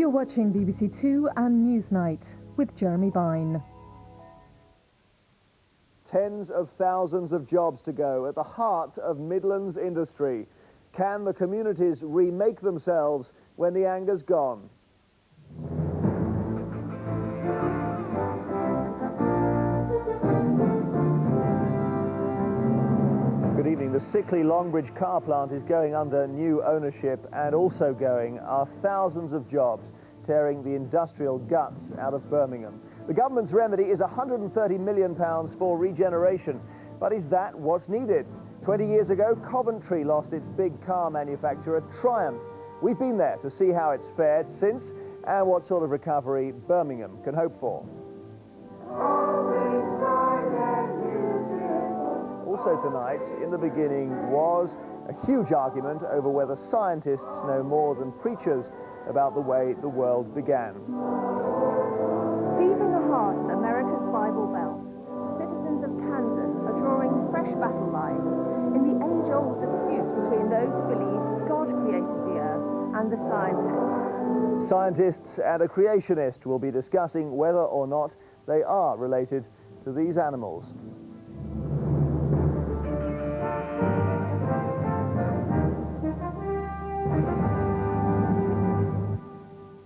You're watching BBC Two and Newsnight with Jeremy Vine. Tens of thousands of jobs to go at the heart of Midlands industry. Can the communities remake themselves when the anger's gone? Good evening. The sickly Longbridge car plant is going under new ownership, and also going are thousands of jobs, tearing the industrial guts out of Birmingham. The government's remedy is £130 million for regeneration. But is that what's needed? 20 years ago, Coventry lost its big car manufacturer, Triumph. We've been there to see how it's fared since and what sort of recovery Birmingham can hope for. Also tonight, in the beginning, was a huge argument over whether scientists know more than preachers about the way the world began. Deep in the heart of America's Bible Belt, citizens of Kansas are drawing fresh battle lines in the age-old disputes between those who believe God created the earth and the scientists. Scientists and a creationist will be discussing whether or not they are related to these animals.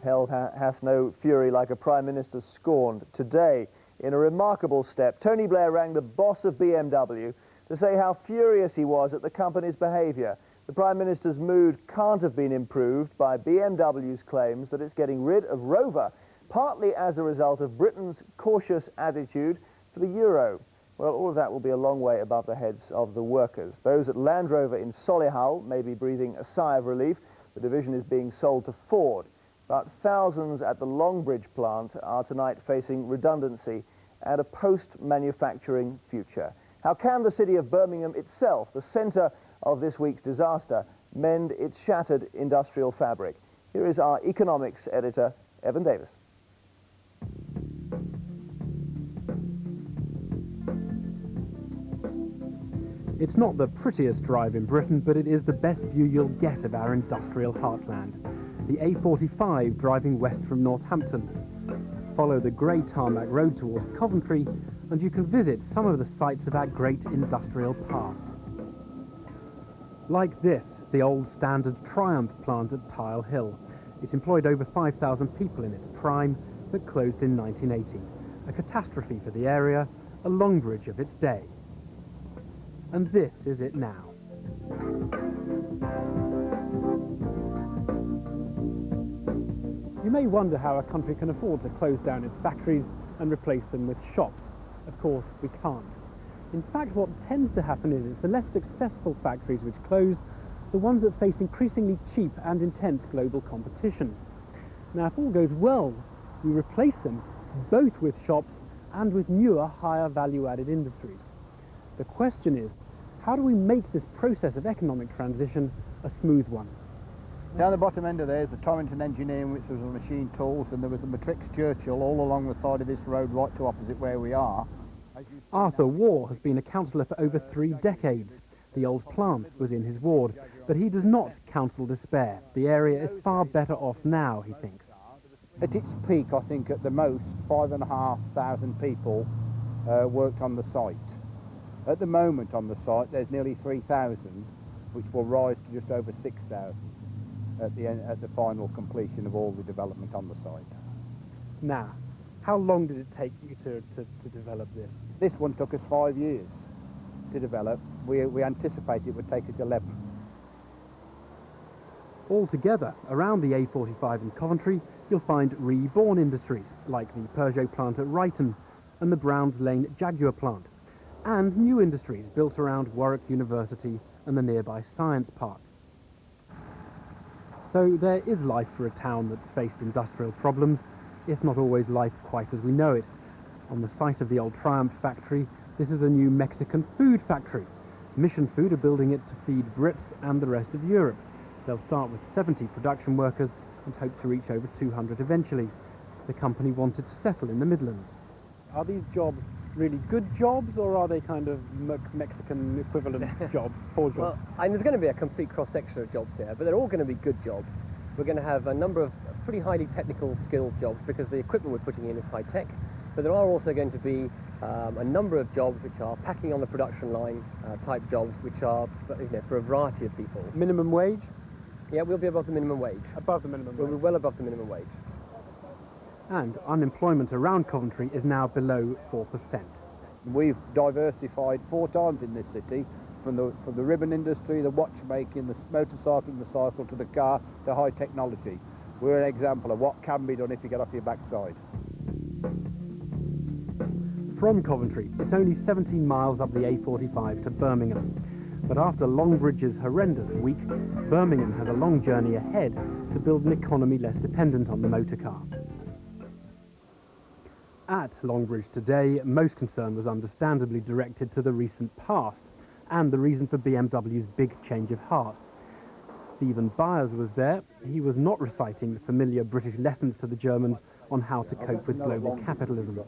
Hell hath no fury like a Prime Minister scorned. Today, in a remarkable step, Tony Blair rang the boss of BMW to say how furious he was at the company's behaviour. The Prime Minister's mood can't have been improved by BMW's claims that it's getting rid of Rover, partly as a result of Britain's cautious attitude to the euro. Well, all of that will be a long way above the heads of the workers. Those at Land Rover in Solihull may be breathing a sigh of relief. The division is being sold to Ford. But thousands at the Longbridge plant are tonight facing redundancy and a post-manufacturing future. How can the city of Birmingham itself, the centre of this week's disaster, mend its shattered industrial fabric? Here is our economics editor, Evan Davis. It's not the prettiest drive in Britain, but it is the best view you'll get of our industrial heartland. The A45 driving west from Northampton. Follow the grey tarmac road towards Coventry and you can visit some of the sites of our great industrial past. Like this, the old standard Triumph plant at Tile Hill. It employed over 5,000 people in its prime, but closed in 1980. A catastrophe for the area, a Longbridge of its day. And this is it now. You may wonder how a country can afford to close down its factories and replace them with shops. Of course, we can't. In fact, what tends to happen is it's the less successful factories which close, the ones that face increasingly cheap and intense global competition. Now, if all goes well, we replace them both with shops and with newer, higher value-added industries. The question is, how do we make this process of economic transition a smooth one? Down the bottom end of there is the Torrington Engineering, which was the machine tools, and there was the Matrix Churchill all along the side of this road right to opposite where we are. Arthur Waugh has been a councillor for over 3 decades. The old plant was in his ward, but he does not counsel despair. The area is far better off now, he thinks. At its peak, I think at the most 5,500 people worked on the site. At the moment on the site there's nearly 3,000, which will rise to just over 6,000. At the final completion of all the development on the site. Now, how long did it take you to develop this? This one took us 5 years to develop. We anticipate it would take us 11. Altogether, around the A45 in Coventry, you'll find reborn industries, like the Peugeot plant at Ryton and the Browns Lane Jaguar plant, and new industries built around Warwick University and the nearby Science Park. So there is life for a town that's faced industrial problems, if not always life quite as we know it. On the site of the old Triumph factory, this is a new Mexican food factory. Mission Food are building it to feed Brits and the rest of Europe. They'll start with 70 production workers and hope to reach over 200 eventually. The company wanted to settle in the Midlands. Are these jobs really good jobs, or are they kind of Mexican equivalent jobs, poor jobs? Well, there's going to be a complete cross-section of jobs here, but they're all going to be good jobs. We're going to have a number of pretty highly technical skilled jobs because the equipment we're putting in is high tech, but there are also going to be a number of jobs which are packing on the production line type jobs, which are for a variety of people. Minimum wage? Yeah, we'll be above the minimum wage. Above the minimum We'll wage. be well above the minimum wage. And unemployment around Coventry is now below 4%. We've diversified 4 times in this city, from the ribbon industry, the watchmaking, the motorcycle and the cycle, to the car, to high technology. We're an example of what can be done if you get off your backside. From Coventry, it's only 17 miles up the A45 to Birmingham. But after Longbridge's horrendous week, Birmingham has a long journey ahead to build an economy less dependent on the motor car. At Longbridge today, most concern was understandably directed to the recent past and the reason for BMW's big change of heart. Stephen Byers was there. He was not reciting the familiar British lessons to the Germans on how to cope with global capitalism.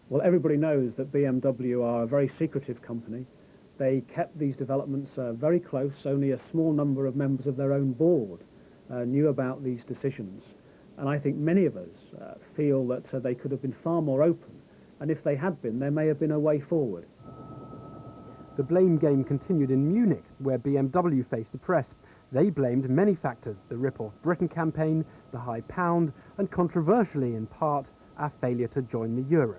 Well, everybody knows that BMW are a very secretive company. They kept these developments very close. Only a small number of members of their own board knew about these decisions. And I think many of us feel that they could have been far more open. And if they had been, there may have been a way forward. The blame game continued in Munich, where BMW faced the press. They blamed many factors: the Rip-Off Britain campaign, the high pound, and controversially, in part, our failure to join the euro.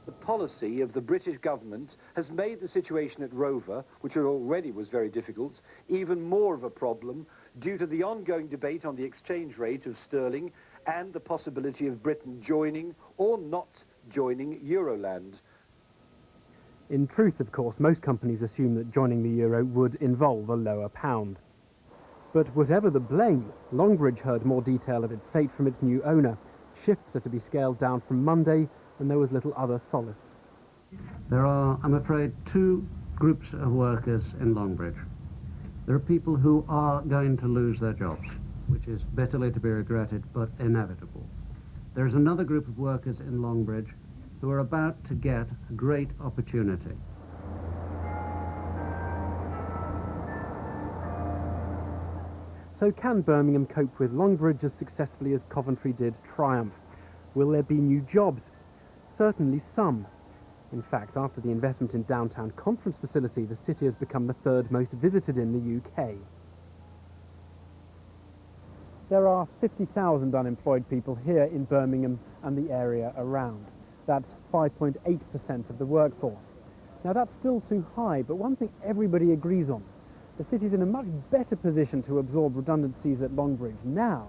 The policy of the British government has made the situation at Rover, which already was very difficult, even more of a problem due to the ongoing debate on the exchange rate of sterling and the possibility of Britain joining or not joining Euroland. In truth, of course, most companies assume that joining the euro would involve a lower pound. But whatever the blame, Longbridge heard more detail of its fate from its new owner. Shifts are to be scaled down from Monday, and there was little other solace. There are, I'm afraid, 2 groups of workers in Longbridge. There are people who are going to lose their jobs, which is bitterly to be regretted, but inevitable. There's another group of workers in Longbridge who are about to get a great opportunity. So can Birmingham cope with Longbridge as successfully as Coventry did Triumph? Will there be new jobs? Certainly some. In fact, after the investment in downtown conference facility, the city has become the 3rd most visited in the UK. There are 50,000 unemployed people here in Birmingham and the area around. That's 5.8% of the workforce. Now that's still too high, but one thing everybody agrees on: the city's in a much better position to absorb redundancies at Longbridge now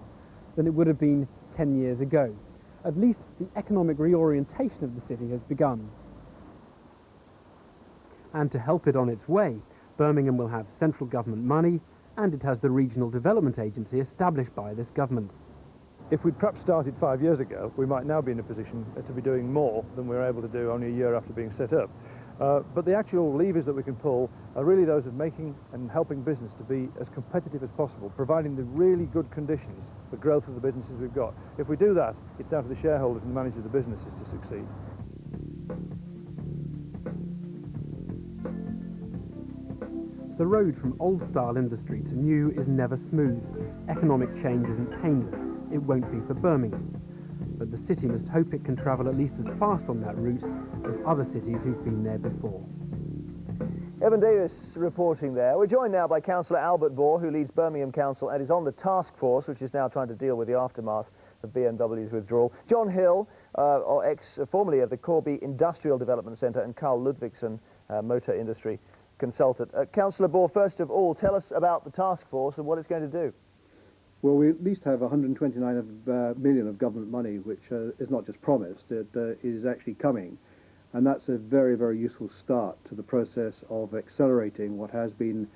than it would have been 10 years ago. At least the economic reorientation of the city has begun. And to help it on its way, Birmingham will have central government money, and it has the Regional Development Agency established by this government. If we'd perhaps started 5 years ago, we might now be in a position to be doing more than we were able to do only a year after being set up. But the actual levers that we can pull are really those of making and helping business to be as competitive as possible, providing the really good conditions for growth of the businesses we've got. If we do that, it's down to the shareholders and the managers of the businesses to succeed. The road from old-style industry to new is never smooth. Economic change isn't painless. It won't be for Birmingham. But the city must hope it can travel at least as fast on that route as other cities who've been there before. Evan Davis reporting there. We're joined now by Councillor Albert Bohr, who leads Birmingham Council and is on the task force, which is now trying to deal with the aftermath of BMW's withdrawal. John Hill, formerly of the Corby Industrial Development Centre, and Carl Ludvigsen, motor industry consultant. Councillor Bohr, first of all, tell us about the task force and what it's going to do. Well, we at least have 129 million of government money, which is not just promised, it is actually coming. And that's a very, very useful start to the process of accelerating what has been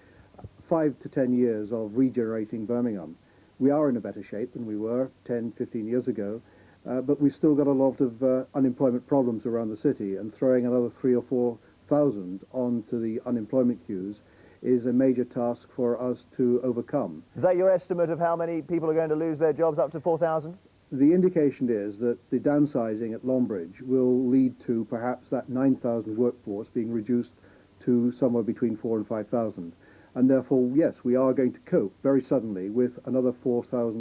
5 to 10 years of regenerating Birmingham. We are in a better shape than we were 10, 15 years ago, but we've still got a lot of unemployment problems around the city, and throwing another 3,000 or 4,000 onto the unemployment queues is a major task for us to overcome. Is that your estimate of how many people are going to lose their jobs, up to 4,000? The indication is that the downsizing at Longbridge will lead to perhaps that 9,000 workforce being reduced to somewhere between 4,000 and 5,000. And therefore, yes, we are going to cope very suddenly with another 4,000